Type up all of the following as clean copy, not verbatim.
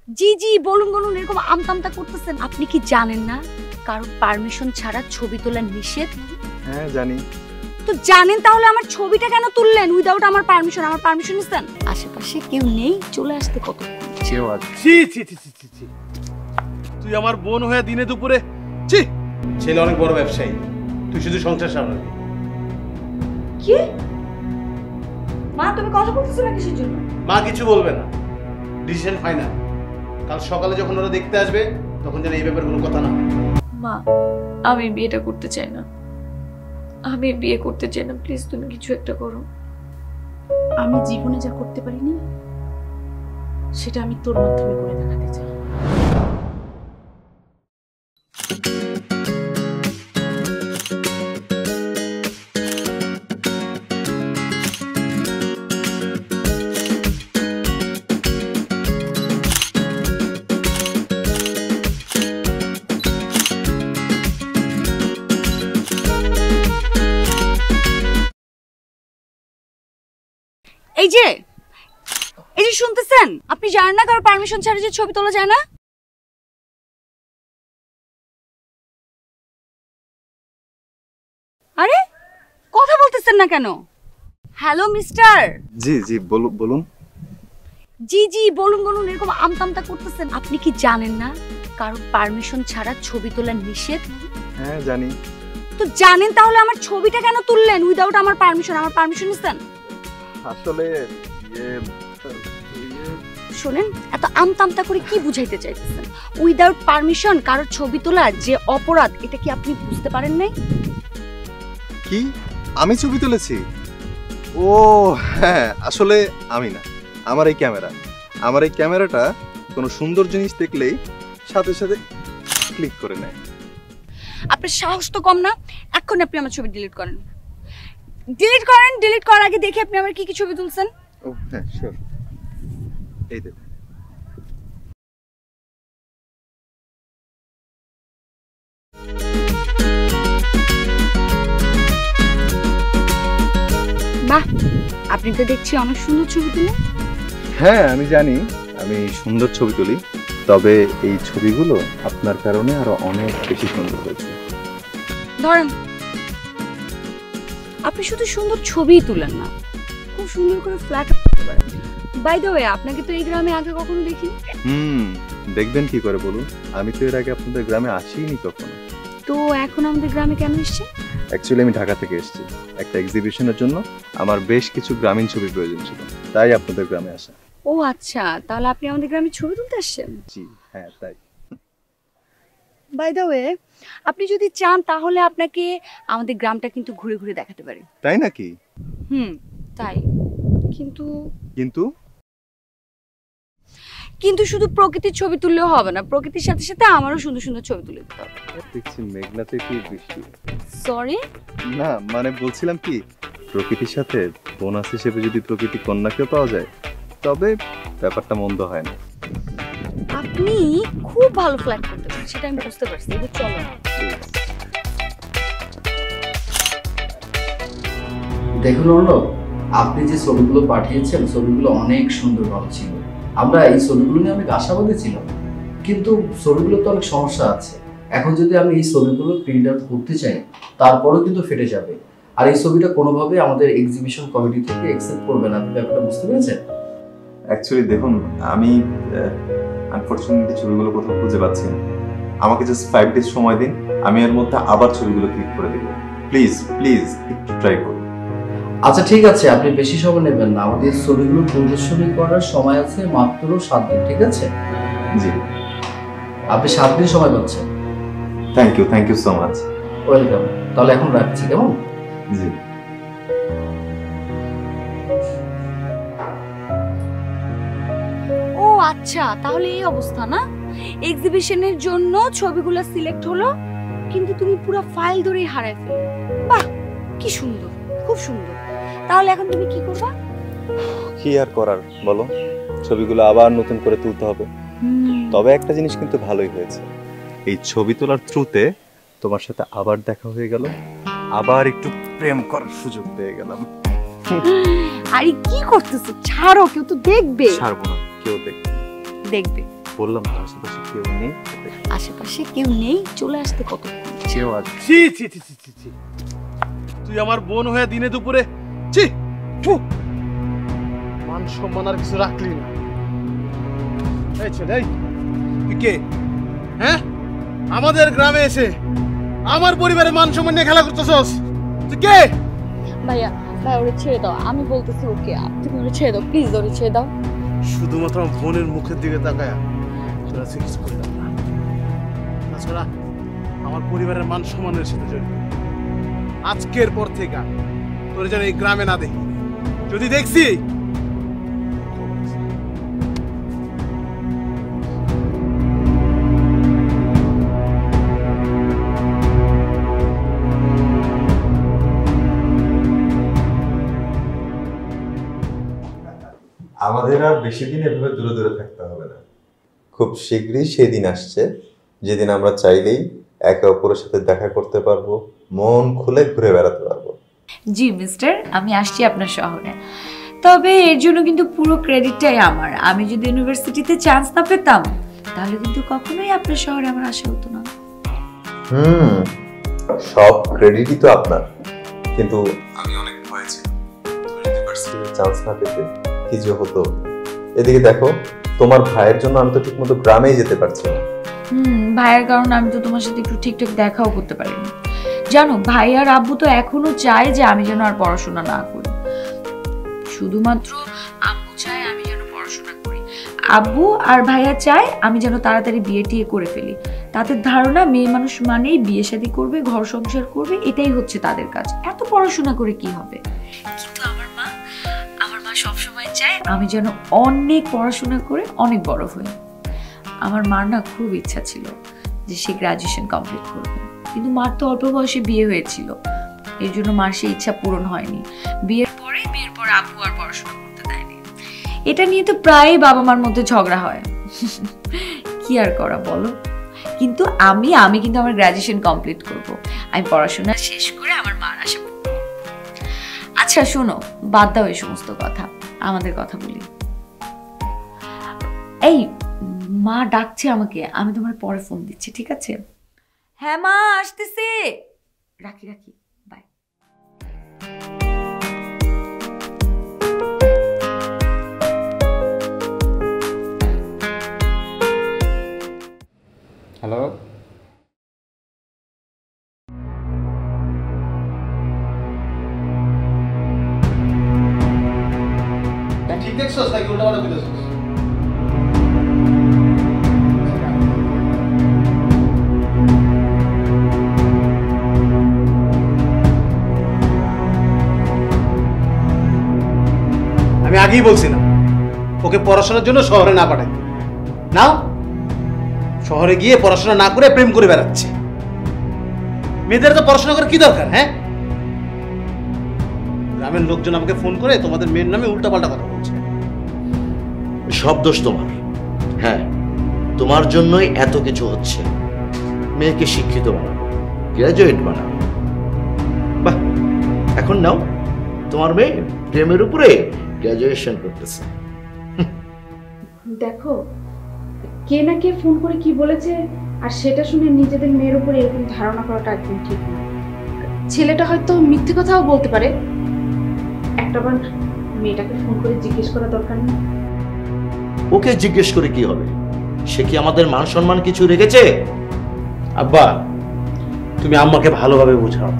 জি জি বলুন বলুন, এরকম আমতামতা করতেছেন। আপনি কি জানেন না কারণ পারমিশন ছাড়া ছবি তোলা নিষেধ? হ্যাঁ জানি। তো জানেন তাহলে আমার ছবিটা কেন তুললেন উইদাউট আমার পারমিশন? আমার পারমিশন নিছেন? আশেপাশে কেউ নেই, চলে আসতে কত কেউ আছে? ছি ছি ছি ছি ছি, তুই আমার বোন হয়ে দিনে দুপুরে ছি। ছেলে অনেক বড় ব্যবসায়ী, তুই শুধু সংসার সামলাবি। কি মা, তুমি কথা বলতেছো না কিসের জন্য? মা কিছু বলবে না, ডিসিশন ফাইনাল। কাল সকালে যখন ওরা দেখতে আসবে তখন যেন এই ব্যাপারে কোনো কথা না হয়। মা, আমি বিয়েটা করতে চাই না, আমি বিয়ে করতে চাই না, প্লিজ তুমি কিছু একটা করো। আমি জীবনে যা করতে পারিনি সেটা আমি তোর মাধ্যমে করে দেখাতে চাই। এই যে শুনতেছেন, আপনি জানেন না কারো পারমিশন ছাড়া যে ছবি তোলা যায় না? আরে কথা বলতেছেন না কেন? Hello mister. জি জি বলুন। জি জি বলুন বলুন, এরকম আমতামতা করতেছেন। আপনি কি জানেন না কারো পারমিশন ছাড়া ছবি তোলা নিষেধ? হ্যাঁ জানি। তো জানেন তাহলে আমার ছবিটা কেন তুললেন উইদাউট আমার পারমিশন? আমার পারমিশন নিছেন? আসলে শোনেন, এত আমতামতা করে কি বুঝাইতে চাইতেছেন? উইদাউট পারমিশন কারোর ছবি তোলা যে অপরাধ, এটা কি আপনি বুঝতে পারেন নাই? কি আমি ছবি তুলেছি? ও হ্যাঁ, আসলে আমি না, আমার এই ক্যামেরাটা কোনো সুন্দর জিনিস দেখলেই সাথে সাথে ক্লিক করে নেয়। আপনার সাহস তো কম না? এখন আপনি আমার ছবি ডিলিট করেন। ডিলিট করার আগে দেখি আপনি আমার কি কি ছবি তুলছেন। ও হ্যাঁ শিওর, এই দেখুন। বাহ, আপনি তো দেখছি অনেক সুন্দর ছবি তুলেন। হ্যাঁ আমি জানি আমি সুন্দর ছবি তুলি, তবে এই ছবিগুলো আপনার কারণে আরো অনেক বেশি সুন্দর হয়েছে। ধরেন, আপনি শুধু সুন্দর ছবিই তুলেন না, খুব সুন্দর করে ফ্ল্যাট করতে পারেন। বাই দ্য ওয়ে, আপনাকে তো এই গ্রামে আগে কখনো দেখিনি। দেখবেন কি করে বলুন, আমি তো এর আগে আপনাদের গ্রামে আসিনি কখনো। তো এখন আমাদের গ্রামে কেন এসেছেন? অ্যাকচুয়ালি আমি ঢাকা থেকে এসেছি একটা এক্সিবিশনের জন্য, আমার বেশ কিছু গ্রামীণ ছবি প্রয়োজন ছিল, তাই আপনাদের গ্রামে আসা। ও আচ্ছা, তাহলে আপনি আমাদের গ্রামে ছবি তুলতে আসছেন? জি হ্যাঁ তাই। বাই দ্য ওয়ে, আপনি যদি চান তাহলে আপনাকে আমাদের গ্রামটা কিন্তু ঘুরে ঘুরে দেখাতে পারি। তাই নাকি? তাই। কিন্তু কিন্তু কিন্তু শুধু প্রকৃতির ছবি তুললেও হবে না, প্রকৃতির সাথে সাথে আমারও সুন্দর সুন্দর ছবি তুলে দিতে হবে। দেখছি মেঘনাতে কি বৃষ্টি। সরি, না মানে বলছিলাম কি, প্রকৃতির সাথে বোনাস হিসেবে যদি প্রকৃতি কন্যাকেও পাওয়া যায় তবে ব্যাপারটা মন্দ হয় না। আপনি খুব ভালো ফ্ল্যাট করতে পারেন, সেটা আমি বুঝতে পারছি। এবার চলো। দেখুন অর্ণব, আপনি যে ছবিগুলো পাঠিয়েছেন ছবিগুলো অনেক সুন্দর ভালো ছিল। আমরা এই ছবিগুলো নিয়ে অনেক আশাবাদী ছিলাম, কিন্তু ছবিগুলো তো অনেক সমস্যা আছে। এখন যদি আমি এই ছবিগুলো প্রিন্ট আউট করতে চাই তারপরেও কিন্তু ফেটে যাবে, আর এই ছবিটা কোনোভাবে আমাদের এক্সিবিশন কমিটি থেকে অ্যাকসেপ্ট করবে না। আপনি ব্যাপারটা বুঝতে পেরেছেন? অ্যাকচুয়ালি দেখুন, আমি আনফরচুনেটলি ছবিগুলো কোথাও খুঁজে পাচ্ছি না। আমাকে জাস্ট 5 days সময় দিন, আমি এর মধ্যে আবার ছবিগুলো ক্লিক করে দেব। প্লিজ প্লিজ একটু ট্রাই করুন। আচ্ছা ঠিক আছে, আপনি বেশি সময় নেবেন না। আমাদের ছবিগুলো প্রদর্শনী করার সময় আছে মাত্র 7 দিন, ঠিক আছে? জি, আপনি 7 দিন সময় পাচ্ছেন। Thank you so much. Welcome. তাহলে এখন রাখছি, কেমন? জি। ও আচ্ছা, তাহলে এই অবস্থা না? এক্সিবিশনের জন্য ছবিগুলো সিলেক্ট হলো, কিন্তু তুমি পুরো ফাইল ধরেই হারায় ফেললে। বাহ, কি সুন্দর, খুব সুন্দর। তাহলে এখন তুমি কি করবা? কি আর করার বলো, ছবিগুলো আবার নতুন করে তুলতে হবে। তবে একটা জিনিস কিন্তু ভালোই হয়েছে, এই ছবি তোলার থ্রুতে তোমার সাথে আবার দেখা হয়ে গেল, আবার একটু প্রেম করার সুযোগ পেয়ে গেলাম। আরে কি করতেছো? ছাড়ো, কেউ তো দেখবে। ছাড়বো না, কেউ দেখবে। বললাম তো আশেপাশে কেউ নেই। আশেপাশে কেউ নেই, চলে আসতে কত কেউ আসবে। ছি ছি ছি ছি ছি ছি। তুই আমার বোন হয়ে দিনে দুপুরে ছি ফু, মান সম্মান আর কিছু রাখলি না। এই ছেলে, এই, তুই কে? হ্যাঁ, আমাদের গ্রামে এসে আমার পরিবারের মান সম্মান নিয়ে খেলা করতেছস? তুই কে? ভাইয়া ভাই ওরে ছেড়ে দাও, আমি বলতেছি ওকে, তুমি ওরে ছেড়ে দাও প্লিজ, ওরে ছেড়ে দাও। শুধুমাত্র আমার বোনের মুখের দিকে তাকায়া তোরা কিছু করলাম না। তাছাড়া আমার পরিবারের মান সম্মানের সাথে জড়িত। আজকের পর থেকে তোর যেন এই গ্রামে না দেখি, যদি দেখছি আমাদের আর বেশি দিন এভাবে দূরে দূরে থাকতে হবে না। খুব শীঘ্রই সেদিন আসছে যেদিন আমরা চাইলেই একে অপরের সাথে দেখা করতে পারবো, মন খুলে ঘুরে বেড়াতে পারবো। জি মিস্টার, আমি আসছি আপনার শহরে, তবে এর জন্য কিন্তু পুরো ক্রেডিটটাই আমার। আমি যদি ইউনিভার্সিটিতে চান্স না পেতাম তাহলে কিন্তু কখনোই আপনার শহরে আমার আসা হতো না। সব ক্রেডিটই তো আপনার, কিন্তু আমি অনেক ভয় ছিল তুমি ইউনিভার্সিটিতে চান্স না পেতে কি যে হতো। এদিকে দেখো, তোমার ভাইয়ের জন্য আমি তো ঠিকমতো গ্রামেই যেতে পারছি না। ভাইয়ের কারণে আমি তো তোমার সাথে একটু ঠিকঠাক দেখাও করতে পারিনি। জানো, ভাই আর আব্বু তো এখনো চায় যে আমি যেন আর পড়াশোনা না করি। শুধুমাত্র আব্বু চায় আমি যেন পড়াশোনা করি, আব্বু আর ভাইয়া চায় আমি যেন তাড়াতাড়ি বিয়ে টিয়ে করে ফেলি। তাদের ধারণা মেয়ে মানুষ মানেই বিয়ে শাদী করবে, ঘর সংসার করবে, এটাই হচ্ছে তাদের কাজ। এত পড়াশোনা করে কি হবে? কিন্তু আমার মা সবসময় চায় আমি যেন অনেক পড়াশোনা করে অনেক বড় হই। আমার মার না খুব ইচ্ছা ছিল যে সে গ্রাজুয়েশন কমপ্লিট করবে, কিন্তু মার তো অল্প বয়সে বিয়ে হয়েছিল, এর জন্য মার সেই ইচ্ছা পূরণ হয়নি। বিয়ের পর আব্বু আর পড়াশোনা করতে দেয়নি। এটা নিয়ে তো প্রায় বাবা মার মধ্যে ঝগড়া হয়। কি আর করা বলো। কিন্তু আমি কিন্তু আমার গ্রাজুয়েশন কমপ্লিট করব। আমি পড়াশোনা শেষ করে আমার মার আশা করব। আচ্ছা শোনো, বাদ দাও এই সমস্ত কথা, আমাদের কথা বলি। এই মা ডাকছে আমাকে, আমি তোমার পরে ফোন দিচ্ছি, ঠিক আছে? হ্যাঁ মা, আসতেছে। রাখি বাই। হ্যালো, ঠিক দেখছস নাকি উল্টাপাল্টা কইতেছস? আমি আগেই বলছিলাম ওকে পড়াশোনার জন্য শহরে না পাঠাই। নাও, শহরে গিয়ে পড়াশোনা না করে প্রেম করে বেড়াচ্ছে। মেয়েদের তো পড়াশোনা করে কি দরকার? হ্যাঁ, গ্রামের লোকজন আমাকে ফোন করে তোমাদের মেয়ের নামে উল্টাপাল্টা কথা বলছে। সব দোষ তোমার। হ্যাঁ, তোমার জন্যই এত কিছু হচ্ছে। মেয়েকে শিক্ষিত বানাবো, গ্রাজুয়েট বানাবো। বাহ, এখন নাও, তোমার মেয়ে প্রেমের উপরে গ্রাজুয়েশন করতেছে। দেখো, কে না কে ফোন করে কি বলেছে আর সেটা শুনে নিজেদের মেয়ের উপরে এরকম ধারণা করাটা একদম ঠিক না। ছেলেটা হয়তো মিথ্যে কথাও বলতে পারে, একটাবার মেয়েটাকে ফোন করে জিজ্ঞেস করা দরকার নেই? ওকে জিজ্ঞেস করে কি হবে? সে কি আমাদের মান সম্মান কিছু রেখেছে? আব্বা, তুমি আম্মাকে ভালোভাবে বোঝাও।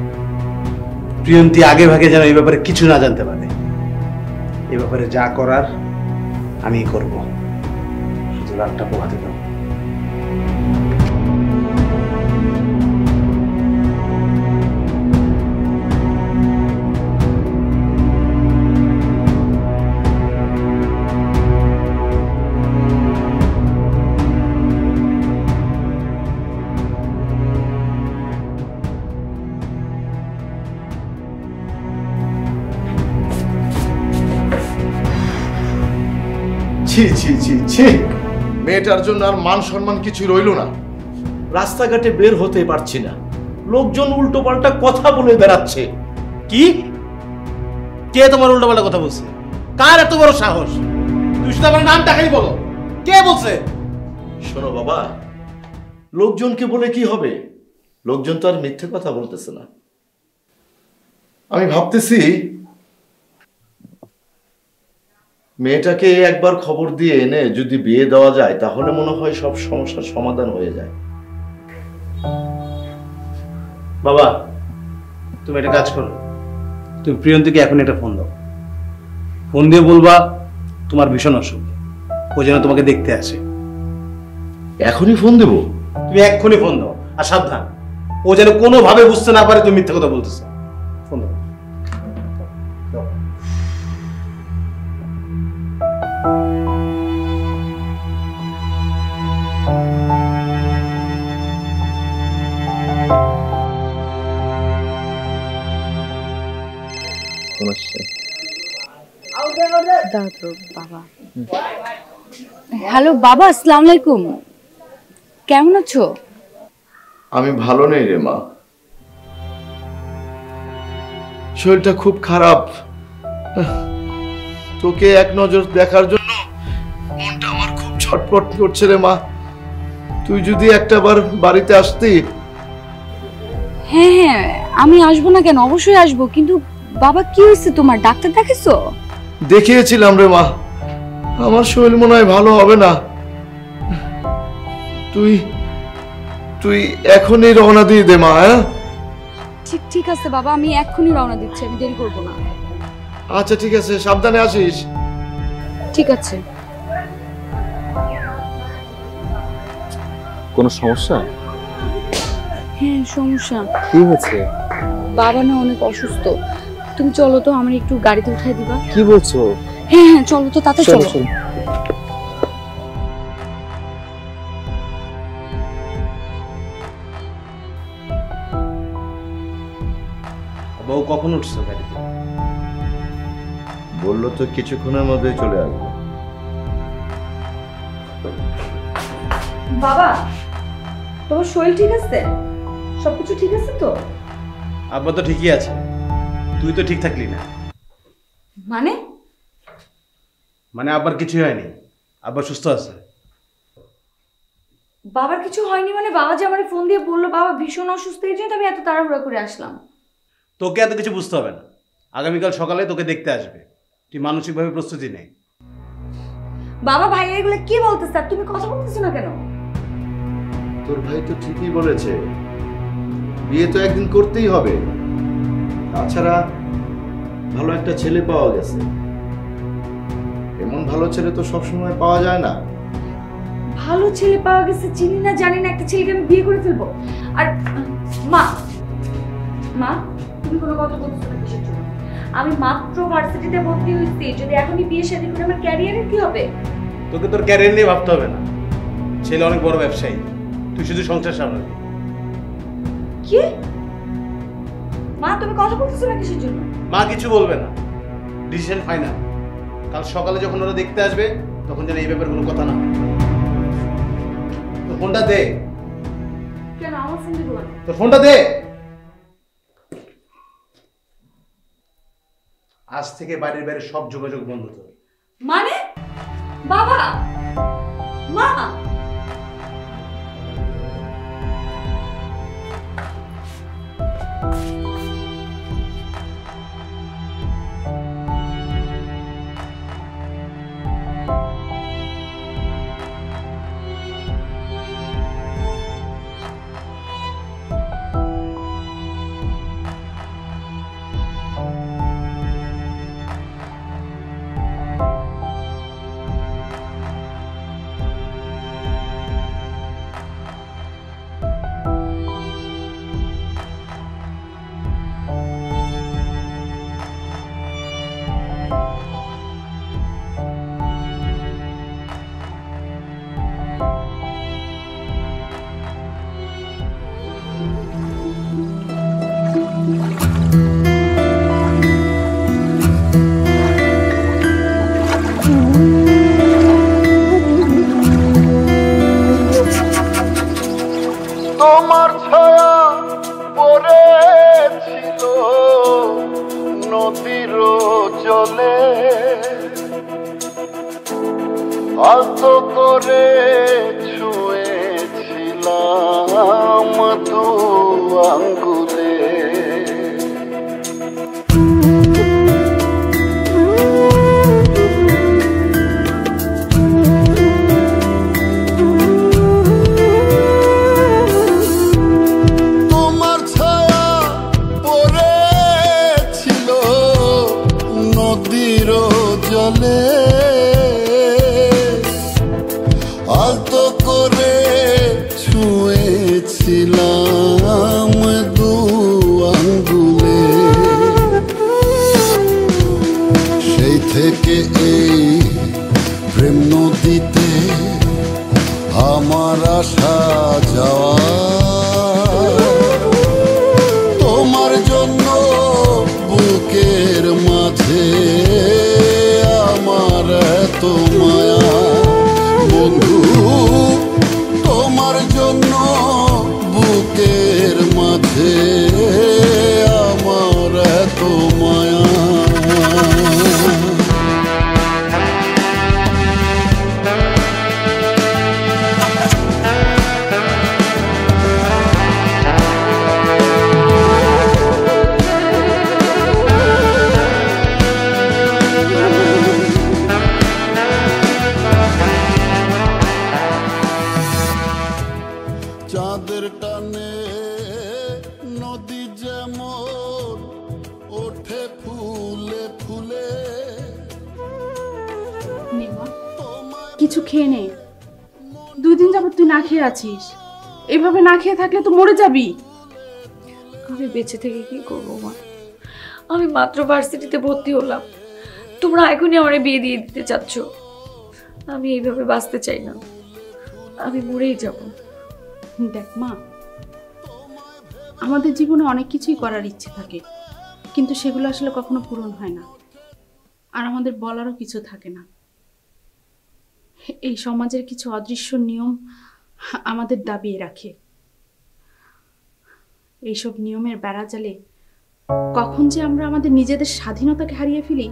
প্রিয়ন্তী আগে ভাগে যেন এই ব্যাপারে কিছু না জানতে পারে। এই ব্যাপারে যা করার আমি করব, শুধু রাতটা পোহাতে দাও। ছি ছি ছি ছি, মেয়েটার জন্য আর মান সম্মান কিছু রইল না। রাস্তাঘাটে বের হতে পারছি না, লোকজন উল্টো পাল্টা কথা বলে বেড়াচ্ছে। কি? কে তোমার উল্টাপাল্টা কথা বলছে? কার এত বড় সাহস? তুই শুধু আমার নামটা খালি বলো, কে বলছে? শোনো বাবা, লোকজনকে বলে কি হবে? লোকজন তো আর মিথ্যে কথা বলতেছে না। আমি ভাবতেছি মেয়েটাকে একবার খবর দিয়ে এনে যদি বিয়ে দেওয়া যায় তাহলে মনে হয় সব সমস্যার সমাধান হয়ে যায়। বাবা, তুমি একটা কাজ করো, তুমি প্রিয়ন্তীকে এখন একটা ফোন দাও। ফোন দিয়ে বলবা তোমার ভীষণ অসুখ, ও যেন তোমাকে দেখতে আসে। এখনই ফোন দেবো? তুমি এক্ষুনি ফোন দাও, আর সাবধান, ও যেন কোনোভাবে বুঝতে না পারে তুমি মিথ্যা কথা বলতেছো। ফোন দাও। বাবা, হ্যালো বাবা, আসসালামু আলাইকুম। কেমন আছো? আমি ভালো নেই রে মা, শরীরটা খুব খারাপ। তোকে এক নজর দেখার জন্য মনটা আমার খুব ছটফট করছে রে মা। তুই যদি একটাবার বাড়িতে আসতি। হ্যাঁ হ্যাঁ, আমি আসবো না কেন, অবশ্যই আসবো। কিন্তু বাবা, কি হয়েছে তোমার? ডাক্তার দেখাইছো? দেখিয়েছিলাম রে মা, আমার শরীর মনে হয় ভালো হবে না। তুই তুই এখনই রওনা দিয়ে দে মা। হ্যাঁ ঠিক ঠিক আছে বাবা, আমি এক্ষুনি রওনা দিচ্ছি, আমি দেরি করবো না। আচ্ছা ঠিক আছে, সাবধানে আসিস। ঠিক আছে। কোনো সমস্যা? হ্যাঁ সমস্যা। কি হয়েছে? বাবা না অনেক অসুস্থ, তুমি চলো তো, আমার একটু গাড়িতে উঠাই দিবা। কি বলছো? হ্যাঁ হ্যাঁ চলো তো, তাতে চলো। বউ কখন উঠছো গাড়িতে? বললো তো কিছুক্ষণের মধ্যে চলে আসবে। বাবা, তোমার শরীর ঠিক আছে? সবকিছু ঠিক আছে তো? আব্বা তো ঠিকই আছে, তুই তো ঠিক থাকলি না। মানে? মানে আব্বার কিছুই হয়নি, আব্বা সুস্থ আছে। বাবার কিছু হয়নি মানে? বাবা যে আমার ফোন দিয়ে বললো বাবা ভীষণ অসুস্থ, এই জন্য আমি এত তাড়াহুড়া করে আসলাম। তোকে এত কিছু বুঝতে হবে না, আগামীকাল সকালে তোকে দেখতে আসবে, তুই মানসিকভাবে প্রস্তুতি নেই। বাবা ভাই এগুলো কি বলতেছ? আর তুমি কথা বলতেছো না কেন? তোর ভাই তো ঠিকই বলেছে, বিয়ে তো একদিন করতেই হবে। তাছাড়া ভালো একটা ছেলে পাওয়া গেছে, এমন ভালো ছেলে তো সবসময় পাওয়া যায় না। ভালো ছেলে পাওয়া গেছে, চিনি না জানি না, একটা ছেলেকে আমি বিয়ে করে ফেলবো। আর মা, মা তুমি কোনো কথা বলছো না কিসের জন্য? আমি মাত্র ভার্সিটিতে ভর্তি হয়েছি, যদি এখনই বিয়ে শাদী করে আমার ক্যারিয়ারের কি হবে? তোকে তোর ক্যারিয়ার নিয়ে ভাবতে হবে না, ছেলে অনেক বড় ব্যবসায়ী, তুই শুধু সংসার সামলাবি। কি? মা তুমি কথা বলতেছো না কিসের জন্য? মা কিছু বলবে না, ডিসিশন ফাইনাল। কাল সকালে যখন ওরা দেখতে আসবে তখন যেন এই ব্যাপারে কোনো কথা না হয়। তোর ফোনটা দে। কেন আমার ফোন দিব না? তোর ফোনটা দে। আজ থেকে বাড়ির বাইরে সব যোগাযোগ বন্ধ তোর। মানে? বাবা, মা, তোমার ছায়া পড়েছিল নদীর জলে, আলতো করে ছুঁয়ে আলতো করে ছুঁয়েছিলাম দু আঙ্গুলে, সেই থেকে এই প্রেম নদীতে আমার আসা যাওয়া। তোমার জন্য বুকের মাঝে আমার এত মায়া বন্ধু, তোমার জন্য বুকের মাঝে আমার এত মায়া। চাঁদের টানে নদী যেমন ওঠে ফুলে ফুলে। কিছু খেয়ে নে, 2 দিন যাবত তুই না খেয়ে আছিস। এভাবে না খেয়ে থাকলে তো মরে যাবি। আমি বেঁচে থেকে কি করবো মা? আমি মাত্র ভার্সিটিতে ভর্তি হলাম, তোমরা এখনই আমার বিয়ে দিয়ে দিতে চাচ্ছ। আমি এইভাবে বাঁচতে চাই না, আমি মরেই যাব। দেখ মা, আমাদের জীবনে অনেক কিছুই করার ইচ্ছে থাকে, কিন্তু সেগুলো আসলে কখনো পূরণ হয় না, আর আমাদের বলারও কিছু থাকে না। এই সমাজের কিছু অদৃশ্য নিয়ম আমাদের দাবিয়ে রাখে। এইসব নিয়মের বেড়াজালে কখন যে আমরা আমাদের নিজেদের স্বাধীনতাকে হারিয়ে ফেলি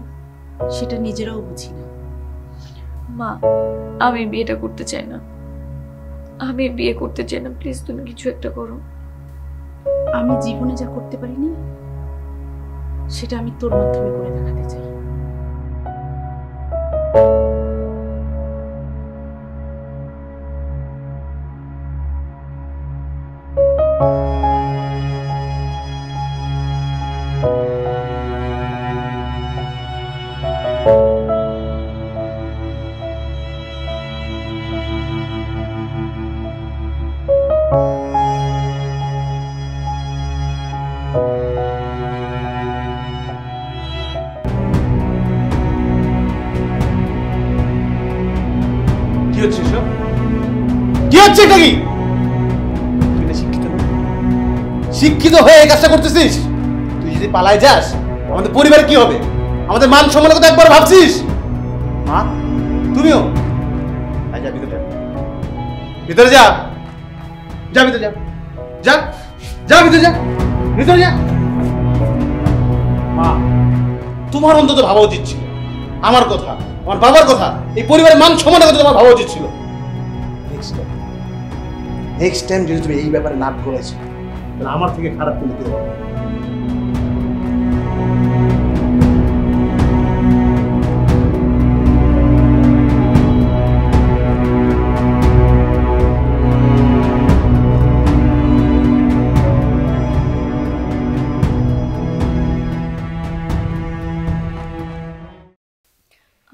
সেটা নিজেরাও বুঝি না। মা, আমি বিয়েটা করতে চাই না, আমি বিয়ে করতে চাই না, প্লিজ তুমি কিছু একটা করো। আমি জীবনে যা করতে পারিনি সেটা আমি তোর মাধ্যমে করে দেখাতে চাই। কি হচ্ছে এসব? কি হচ্ছে এটা? কি তুই না শিক্ষিত না? শিক্ষিত হয়ে এই কাজটা করতেছিস? তুই যদি পালায় যাস আমাদের পরিবার কি হবে? আমাদের মান সম্মানের কথা একবার ভাবছিস? মা, তুমিও যা ভিতরে যা, ভিতরে যা, যা ভিতরে যা, যা যা ভিতরে যা, ভিতরে যা। মা, তোমার অন্তত ভাবা উচিত ছিল আমার কথা, আমার বাবার কথা, এই পরিবারের মান সম্মানের কথা তোমার ভাবা উচিত ছিল। নেক্সট টাইম যদি তুমি এই ব্যাপারে নাক গলাইছো তাহলে আমার থেকে খারাপ তুমি দিতে পারো।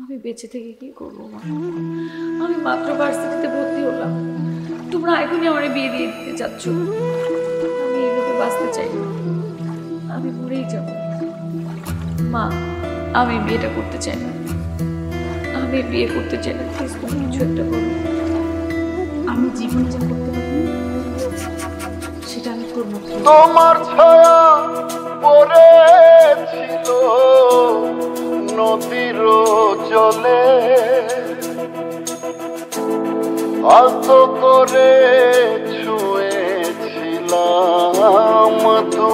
আমি বেঁচে থেকে কি করবো মা? আমি মাত্র ভার্সিটিতে ভর্তি হলাম, তোমরা এখনই আমার বিয়ে দিয়ে দিতে চাচ্ছ। আমি এইভাবে বাঁচতে চাই না, আমি মরেই যাব। মা, আমি বিয়েটা করতে চাই না, আমি বিয়ে করতে চাই না, প্লিজ তুমি কিছু একটা করো। আমি জীবনে যা করতে পারিনি সেটা আমি তোর মাধ্যমে। তোমার ছায়া পড়েছিল নদীর জলে, আলতো করে ছুঁয়েছিলাম দু